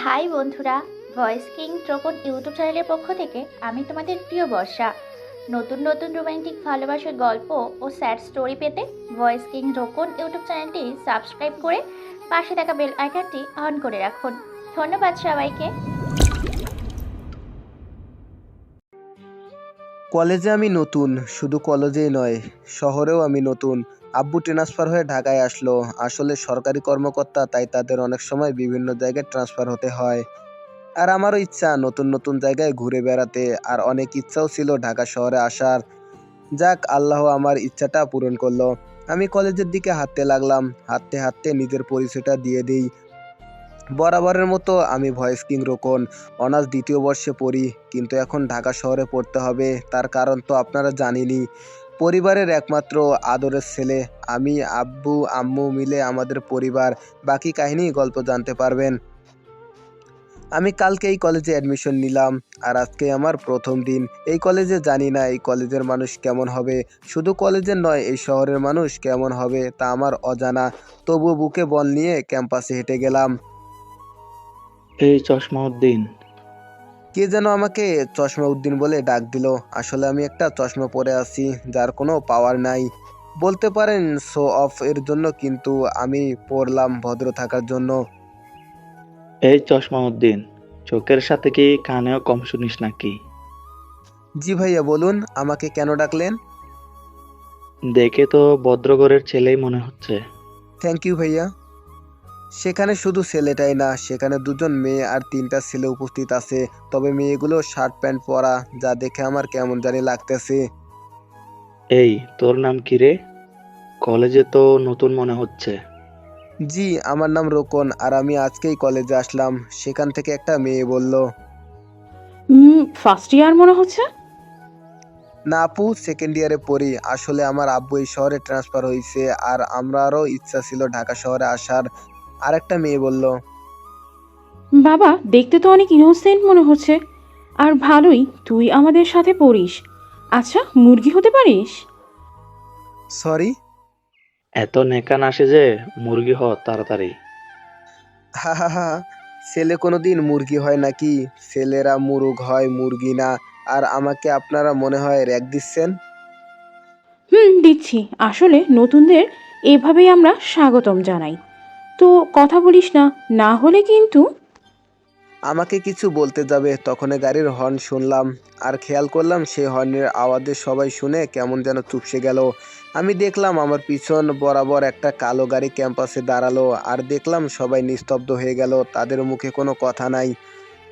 High বন্ধুরা, voice king ট্রকন YouTube চ্যানেলের পক্ষ থেকে আমি তোমাদের প্রিয় বর্ষা। নতুন নতুন রোমান্টিক ভালোবাসার গল্প ও স্যাড স্টোরি পেতে ভয়েস কিং ট্রকন ইউটিউব চ্যানেলটি সাবস্ক্রাইব করে পাশে থাকা বেল আইকনটি অন করে রাখুন। ধন্যবাদ সবাইকে। কলেজে আমি নতুন, শুধু কলেজেই নয়, শহরেও আমি নতুন। আব্বু ট্রান্সফার হয়ে ঢাকায় আসলো। আসলে সরকারি কর্মকর্তা, তাই তাদের অনেক সময় বিভিন্ন জায়গায় ট্রান্সফার হতে হয়। আর আমারও ইচ্ছা নতুন নতুন জায়গায় ঘুরে বেড়াতে, আর অনেক ইচ্ছাও ছিল ঢাকা শহরে আসার। যাক, আল্লাহ আমার ইচ্ছাটা পূরণ করলো। আমি কলেজের দিকে হাঁটতে লাগলাম। হাঁটতে হাঁটতে নিজের পরিচয়টা দিয়ে দিই। বরাবরের মতো আমি ভয়েস কিং রোকন, অনার্স দ্বিতীয় বর্ষে পড়ি, কিন্তু এখন ঢাকা শহরে পড়তে হবে। তার কারণ তো আপনারা জানেনই, পরিবারের একমাত্র আদরের ছেলে আমি। আব্বু আম্মু মিলে আমাদের পরিবার। বাকি কাহিনী গল্প জানতে পারবেন। আমি কালকে এই কলেজে অ্যাডমিশন নিলাম, আর আজকে আমার প্রথম দিন। এই কলেজে জানি না এই কলেজের মানুষ কেমন হবে। শুধু কলেজের নয়, এই শহরের মানুষ কেমন হবে তা আমার অজানা। তবুও বুকে বল নিয়ে ক্যাম্পাসে হেঁটে গেলাম। এই চশমা উদ্দিন। কে যেন আমাকে চশমা উদ্দিন বলে ডাক দিল। আসলে আমি একটা চশমা পরে আছি, যার কোনো পাওয়ার নাই। বলতে পারেন শো অফ এর জন্য, কিন্তু আমি পরলাম ভদ্র থাকার জন্য। এই চশমা উদ্দিন, চোখের সাথে কি কানেও কম শুনিস নাকি? জি ভাইয়া, বলুন আমাকে কেন ডাকলেন? দেখে তো ভদ্রঘরের ছেলেই মনে হচ্ছে। থ্যাংক ইউ ভাইয়া। সেখানে শুধু ছেলেটাই না, সেখানে দুজন মেয়ে আর তিনটা ছেলে উপস্থিত আছে। তবে মেয়েগুলো শার্ট প্যান্ট পরা, যা দেখে আমার কেমন জানি লাগতেছে। এই, তোর নাম কি রে? কলেজে তো নতুন মনে হচ্ছে। জি, আমার নাম রোকন, আর আমি আজকেই কলেজে আসলাম। সেখান থেকে একটা মেয়ে বলল। ফার্স্ট ইয়ার মনে হচ্ছে। না আপু, সেকেন্ড ইয়ারে পড়ি। আসলে আমার আব্বু এই শহরে ট্রান্সফার হয়েছে, আর আমারও ইচ্ছা ছিল ঢাকা শহরে আসার। আরেকটা মেয়ে বলল। বাবা, দেখতে তো অনেক ইনোসেন্ট মনে হচ্ছে। আর ভালোই, তুই আমাদের সাথে পড়িস। আচ্ছা, মুরগি হতে পারিস? সরি। এত নেকান আসে যে মুরগি হ তাড়াতাড়ি। হা হা হা। ছেলে কোনোদিন মুরগি হয় নাকি? ছেলেরা মুরগ হয়, মুরগি না। আর আমাকে আপনারা মনে হয় র্যাক দিচ্ছেন। দিচ্ছি। আসলে নতুনদের এভাবেই আমরা স্বাগতম জানাই। তো কথা বলিস না, না হলে কিন্তু। আমাকে কিছু বলতে যাবে, তখনই গাড়ির হর্ন শুনলাম। আর খেয়াল করলাম সেই হর্নের আওয়াজে সবাই শুনে কেমন যেন চুপসে গেল। আমি দেখলাম আমার পিছন বরাবর একটা কালো গাড়ি ক্যাম্পাসে দাঁড়ালো, আর দেখলাম সবাই নিস্তব্ধ হয়ে গেল, তাদের মুখে কোনো কথা নাই।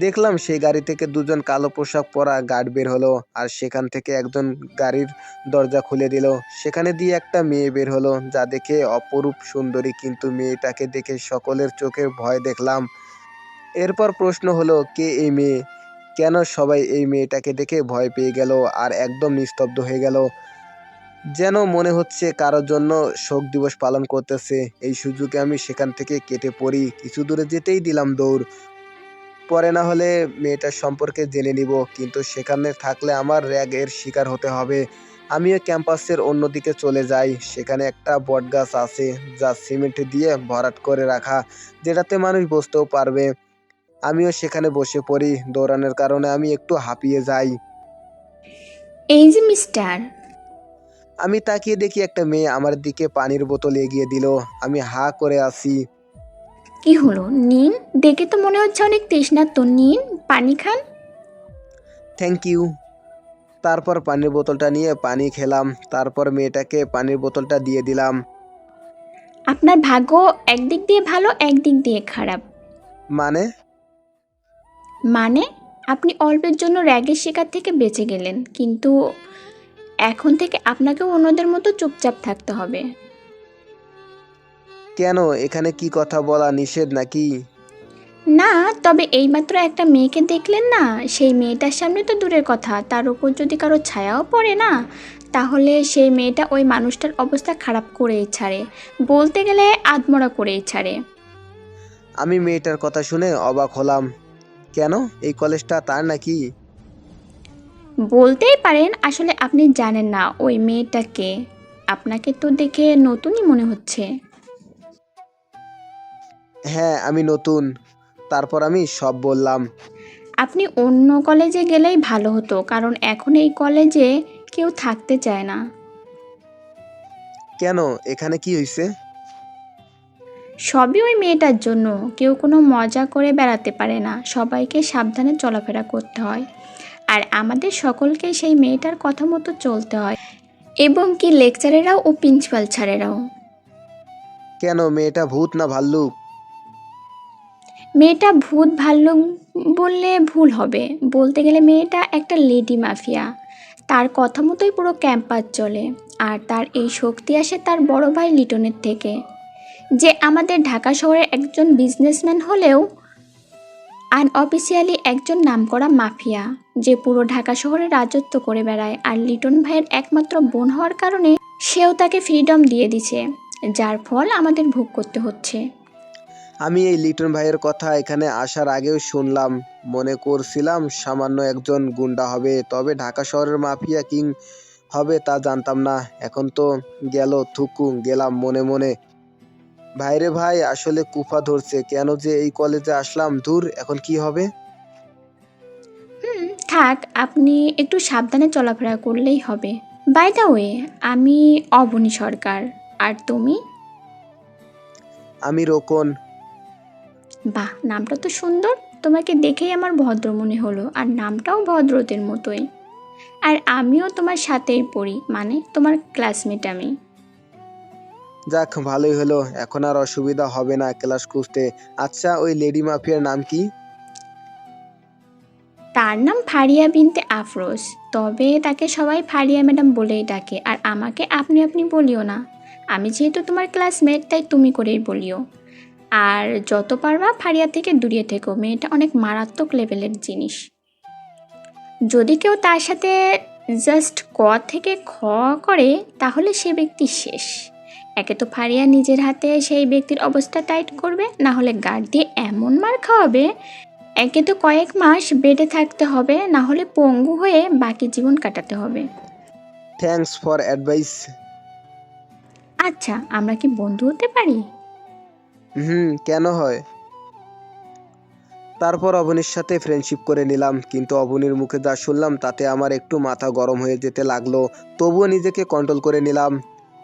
দেখলাম সেই গাড়ি থেকে দুজন কালো পোশাক পরা গার্ড বের হলো, আর সেখান থেকে একজন গাড়ির দরজা খুলে দিল। সেখানে দিয়ে একটা মেয়ে বের হলো, যা দেখে অপরূপ সুন্দরী, কিন্তু মেয়েটাকে দেখে সকলের চোখে ভয় দেখলাম। এরপর প্রশ্ন হলো, কে এই মেয়ে? কেন সবাই এই মেয়েটাকে দেখে ভয় পেয়ে গেল আর একদম নিস্তব্ধ হয়ে গেল, যেন মনে হচ্ছে কারোর জন্য শোক দিবস পালন করতেছে। এই সুযোগে আমি সেখান থেকে কেটে পড়ি, কিছু দূরে যেতেই দিলাম দৌড়। পরে না হলে মেয়েটার সম্পর্কে জেনে নিব, কিন্তু সেখানে থাকলে আমার র্যাগ এর শিকার হতে হবে। আমিও ক্যাম্পাসের অন্যদিকে চলে যাই। সেখানে একটা বটগাছ আছে, যা সিমেন্ট দিয়ে ভরাট করে রাখা, যেটাতে মানুষ বসতেও পারবে। আমিও সেখানে বসে পড়ি। দৌড়ানোর কারণে আমি একটু হাঁপিয়ে যাই। এই যে মিস্টার। আমি তাকিয়ে দেখি একটা মেয়ে আমার দিকে পানির বোতল এগিয়ে দিল। আমি হাঁ করে আছি। কি হলো নিন? দেখে তো মনে হচ্ছে অনেক তৃষ্ণার্ত। নিন, পানি খান। Thank you. তারপর পানির বোতলটা নিয়ে পানি খেলাম। তারপর মেয়েটাকে পানির বোতলটা দিয়ে দিলাম। আপনার ভাগ্য একদিক দিয়ে ভালো, একদিক দিয়ে খারাপ। মানে? মানে, আপনি অল্পের জন্য র্যাগের শিকার থেকে বেঁচে গেলেন, কিন্তু এখন থেকে আপনাকেও অন্যদের মতো চুপচাপ থাকতে হবে। কেন, এখানে কি কথা বলা নিষেধ নাকি? না, তবে এইমাত্র একটা মেয়েকে দেখলেন না? সেই মেয়েটার সামনে তো দূরের কথা, তার উপর যদি কারো ছায়াও পড়ে না, তাহলে সেই মেয়েটা ওই মানুষটার অবস্থা খারাপ করেই ছাড়ে। বলতে গেলে আধমরা করেই ছাড়ে। আমি মেয়েটার কথা শুনে অবাক হলাম। কেন, এই কলেজটা তার নাকি? বলতেই পারেন। আসলে আপনি জানেন না ওই মেয়েটাকে। আপনাকে তো দেখে নতুনই মনে হচ্ছে। হ্যাঁ, আমি নতুন। তারপর আমি সব বললাম। আপনি অন্য কলেজে গেলেই ভালো হতো, কারণ এখন এই কলেজে কেউ থাকতে চায় না। কেন, এখানে কি হয়েছে? সবই ওই মেয়েটার জন্য। কেউ কোনো মজা করে বেড়াতে পারে না, সবাইকে সাবধানে চলাফেরা করতে হয়। আর আমাদের সকলকে সেই মেয়েটার কথা মতো চলতে হয়, এবং কি লেকচারেরাও ও প্রিন্সিপাল স্যারেরাও। কেন, মেয়েটা ভূত না ভাল্লুক? মেয়েটা ভূত ভাল্লুক বললে ভুল হবে, বলতে গেলে মেয়েটা একটা লেডি মাফিয়া। তার কথা মতোই পুরো ক্যাম্পাস চলে। আর তার এই শক্তি আসে তার বড় ভাই লিটনের থেকে, যে আমাদের ঢাকা শহরের একজন বিজনেসম্যান হলেও আনঅফিসিয়ালি একজন নামকরা মাফিয়া, যে পুরো ঢাকা শহরে রাজত্ব করে বেড়ায়। আর লিটন ভাইয়ের একমাত্র বোন হওয়ার কারণে সেও তাকে ফ্রিডম দিয়ে দিছে, যার ফল আমাদের ভোগ করতে হচ্ছে। আমি এই লিটন ভাইয়ের কথা এখানে আসার আগেও শুনলাম, মনে করছিলাম সামান্য একজন গুন্ডা হবে, তবে ঢাকা শহরের মাফিয়া কিং হবে তা জানতাম না। এখন তো গেল থুকু গেলাম মনে মনে। ভাইরে ভাই, আসলে কুফা ধরছে, কেন যে এই কলেজে আসলাম, দূর এখন কি হবে? থাক, আপনি একটু সাবধানে চলাফেরা করলেই হবে। বাই দ্য ওয়ে, আমি অবনী সরকার। আর তুমি? আমি রোকন। বাহ, নামটা তো সুন্দর। তোমাকে দেখেই আমার ভদ্র মনে হলো, আর নামটাও ভদ্রদের মতোই। আর আমিও তোমার সাথেই পড়ি, মানে তোমার ক্লাসমেট আমি। যাক, ভালোই হলো, এখন আর অসুবিধা হবে না ক্লাস খুঁজতে। আচ্ছা, ওই লেডি মাফিয়ার নাম কি? তার নাম ফারিয়া বিনতে আফরোজ, তবে তাকে সবাই ফারিয়া ম্যাডাম বলেই ডাকে। আর আমাকে আপনি আপনি বলিও না, আমি যেহেতু তোমার ক্লাসমেট তাই তুমি করেই বলিও। আর যত পারবা ফারিয়া থেকে দূরিয়ে থেকো, মেয়েটা অনেক মারাত্মক লেভেলের জিনিস। যদি কেউ তার সাথে জাস্ট ক থেকে খ করে তাহলে সে ব্যক্তি শেষ। একে তো ফারিয়া নিজের হাতে সেই ব্যক্তির অবস্থা টাইট করবে, না হলে গার্ড দিয়ে এমন মার খাওয়াবে, একে তো কয়েক মাস বেডে থাকতে হবে, না হলে পঙ্গু হয়ে বাকি জীবন কাটাতে হবে। Thanks for advice. আচ্ছা, আমরা কি বন্ধু হতে পারি? কেন হয়? তারপর অবনীর সাথে ফ্রেন্ডশিপ করে নিলাম, কিন্তু অবনীর মুখে যা শুনলাম তাতে আমার একটু মাথা গরম হয়ে যেতে লাগলো। তবুও নিজেকে কন্ট্রোল করে নিলাম।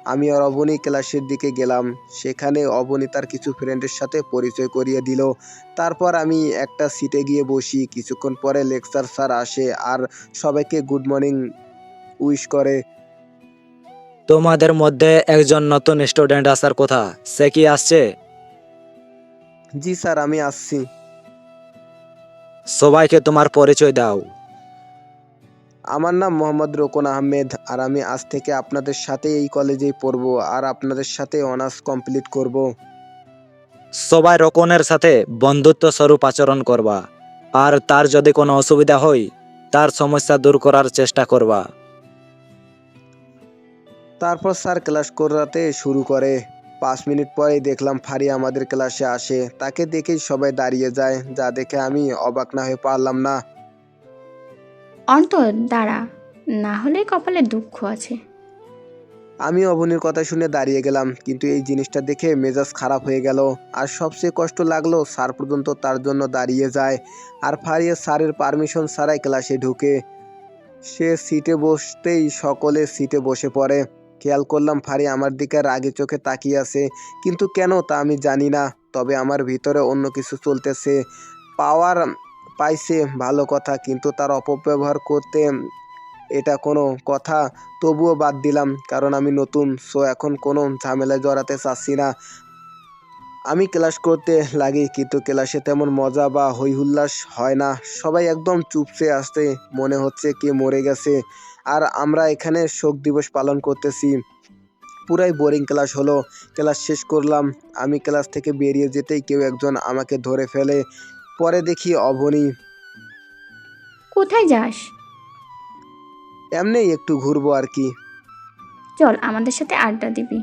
আমি আর অবনী ক্লাসের দিকে গেলাম। সেখানে অবনী তার কিছু ফ্রেন্ডের সাথে পরিচয় করিয়ে দিল। তারপর আমি একটা সিটে গিয়ে বসি। কিছুক্ষণ পরে লেকচার স্যার আসে আর সবাইকে গুড মর্নিং উইশ করে। তোমাদের মধ্যে একজন নতুন স্টুডেন্ট আসার কথা, সে কি আসছে? জি স্যার, আমি আসছি। সবাইকে তোমার পরিচয় দাও। আমার নাম মোহাম্মদ রোকন আহমেদ, আর আমি আজ থেকে আপনাদের সাথে এই কলেজেই পড়বো আর আপনাদের সাথে অনার্স কমপ্লিট করব। সবাই রকনের সাথে বন্ধুত্ব স্বরূপ আচরণ করবা, আর তার যদি কোনো অসুবিধা হয় তার সমস্যা দূর করার চেষ্টা করবা। তারপর স্যার ক্লাস করাতে শুরু করে। 5 মিনিট পরেই দেখলাম ফারিয়া আমাদের ক্লাসে আসে। তাকে দেখেই সবাই দাঁড়িয়ে যায়, যা দেখে আমি অবাক না হয়ে পারলাম না। অন্তর দাঁড়া, না হলে কপালে দুঃখ আছে। আমি অবনীর কথা শুনে দাঁড়িয়ে গেলাম, কিন্তু এই জিনিসটা দেখে মেজাজ খারাপ হয়ে গেল। আর সবচেয়ে কষ্ট লাগলো, স্যার পর্যন্ত তার জন্য দাঁড়িয়ে যায়, আর ফারিয়া স্যারের পারমিশন ছাড়াই ক্লাসে ঢুকে। সে সিটে বসতেই সকলে সিটে বসে পড়ে। খেয়াল করলাম ফারিয়া আমার দিকে রাগী চোখে তাকিয়ে আছে, কিন্তু কেন তা আমি জানি না। তবে আমার ভিতরে অন্য কিছু চলতেছে। পাওয়ার পাইছে ভালো কথা, কিন্তু তার অপব্যবহার করতে এটা কোনো কথা? তবুও বাদ দিলাম, কারণ আমি নতুন, সো এখন কোনো ঝামেলায় জড়াতে চাচ্ছি না। আমি ক্লাস করতে লাগি, কিন্তু ক্লাসে তেমন মজা বা হইহুল্লাস হয় না। সবাই একদম চুপসে আসতে, মনে হচ্ছে কে মরে গেছে আর আমরা এখানে শোক দিবস পালন করতেছি। পুরাই বোরিং ক্লাস হলো। ক্লাস শেষ করলাম। আমি ক্লাস থেকে বেরিয়ে যেতেই কেউ একজন আমাকে ধরে ফেলে। পরে দেখি অবনী। কোথায় যাস? এমনি একটু ঘুরবো আর কি। চল, আমাদের সাথে আড্ডা দিবি।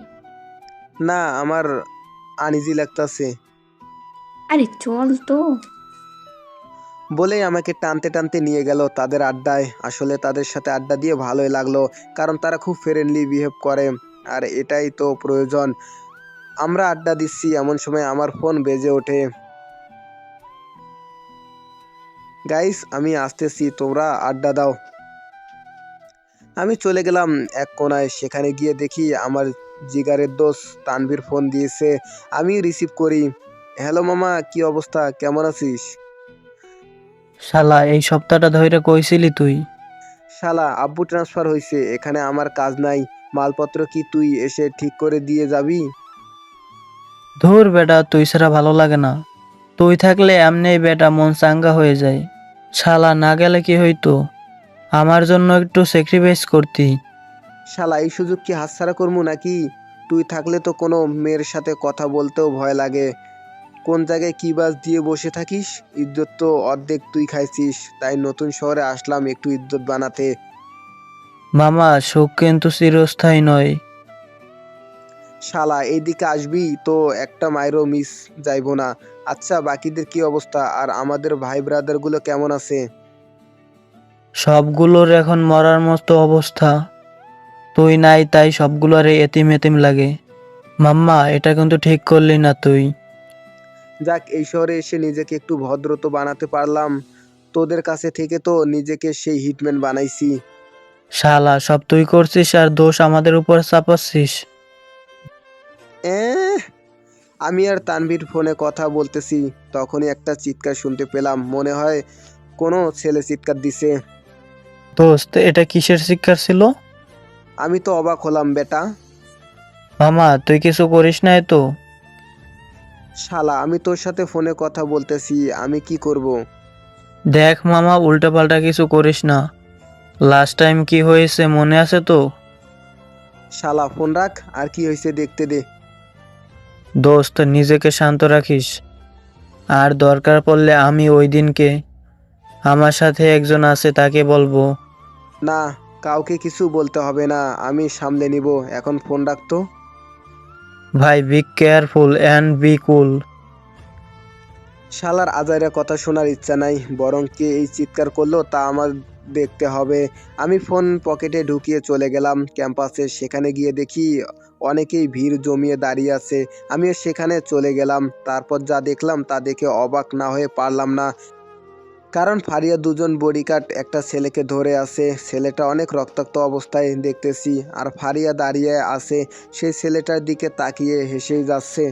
না, আমার আনইজি লাগতাছে। আরে চল তো। বলেই আমাকে টানতে টানতে নিয়ে গেল তাদের আড্ডায়। আসলে তাদের সাথে আড্ডা দিয়ে ভালোই লাগলো, কারণ তারা খুব ফ্রেন্ডলি বিহেভ করে, আর এটাই তো প্রয়োজন। আমরা আড্ডা দিচ্ছি, এমন সময় আমার ফোন বেজে ওঠে। গাইস আমি আসতেছি, তোমরা আড্ডা দাও। আমি চলে গেলাম এক কোনায়, সেখানে গিয়ে দেখি আমার জিগারের দোস্ত তানভীর ফোন দিয়েছে। আমি রিসিভ করি। হ্যালো মামা, কি অবস্থা, কেমন আছিস? শালা এই সপ্তাহটা ধইরা কইছিলি তুই? শালা আব্বু ট্রান্সফার হয়েছে, এখানে আমার কাজ নাই। মালপত্র কি তুই এসে ঠিক করে দিয়ে যাবি? ধুর বেটা, তুই ছাড়া ভালো লাগে না। তুই থাকলে এমনি বেটা মন চাঙ্গা হয়ে যায়। শালা না গেলে কি হইতো? আমার জন্য একটু স্যাক্রিফাইস করতি। শালা এই সুযোগ কি হাতছাড়া করবো নাকি? তুই থাকলে তো কোনো মেয়ের সাথে কথা বলতেও ভয় লাগে। কোন জায়গায় কি বাস দিয়ে বসে থাকিস, ইজ্জত তো অর্ধেক তুই খাইছিস। তাই নতুন শহরে আসলাম একটু ইজ্জত বানাতে। মামা, সুখ কিন্তু চিরস্থায়ী নয়। শালা এইদিকে আসবি তো একটা মাইরও মিস যাইবো না। আচ্ছা বাকিদের কি অবস্থা, আর আমাদের ভাই ব্রাদারগুলো কেমন আছে? সবগুলোর এখন মরার মতো অবস্থা। তুই নাই তাই সবগুলোর এতিম এতিম লাগে। মাম্মা, এটা কিন্তু ঠিক করলি না তুই। যাক, এই শহরে এসে নিজেকে একটু ভদ্র তো বানাতে পারলাম। তোদের কাছে থেকে তো নিজেকে সেই হিটম্যান বানাইছি। শালা সব তুই করছিস আর দোষ আমাদের উপর চাপাচ্ছিস। এহ, আমি আর তানভীর ফোনে কথা বলতেছি, তখনই একটা চিৎকার শুনতে পেলাম। মনে হয় কোনো ছেলে চিৎকার দিছে। দোস্ত, এটা কিসের শিক্ষার ছিল? আমি তো অবাক হলাম বেটা। মামা, তুই কিছু করিস নাই তো? শালা আমি তোর সাথে ফোনে কথা বলতেছি, আমি কি করব? দেখ মামা, উল্টাপাল্টা কিছু করিস না। লাস্ট টাইম কি হয়েছে মনে আছে তো? শালা ফোন রাখ, আর কি হয়েছে দেখতে দে। দোস্ত, নিজেকে শান্ত রাখিস। আর দরকার পড়লে আমি ওই দিনকে আমার সাথে একজন আছে তাকে বলবো। না, কাউকে কিছু বলতে হবে না, আমি সামলে নিব। এখন ফোন রাখতো। ভাই, বি কেয়ারফুল অ্যান্ড বি কুল। শালার আজাইরা কথা শোনার ইচ্ছা নাই, বরং কে এই চিৎকার করলো তা আমার দেখতে হবে। আমি ফোন পকেটে ঢুকিয়ে চলে গেলাম ক্যাম্পাসে। সেখানে গিয়ে দেখি অনেকেই ভিড় জমিয়ে দাঁড়িয়ে আছে। আমিও সেখানে চলে গেলাম। তারপর যা দেখলাম তা দেখে অবাক না হয়ে পারলাম না। কারণ ফারিয়া দুজন বডিগার্ড একটা ছেলেকে ধরে আছে। ছেলেটা অনেক রক্তাক্ত অবস্থায় দেখতেছি, আর ফারিয়া দাঁড়িয়ে আছে সেই ছেলেটার দিকে তাকিয়ে হেসেই যাচ্ছে।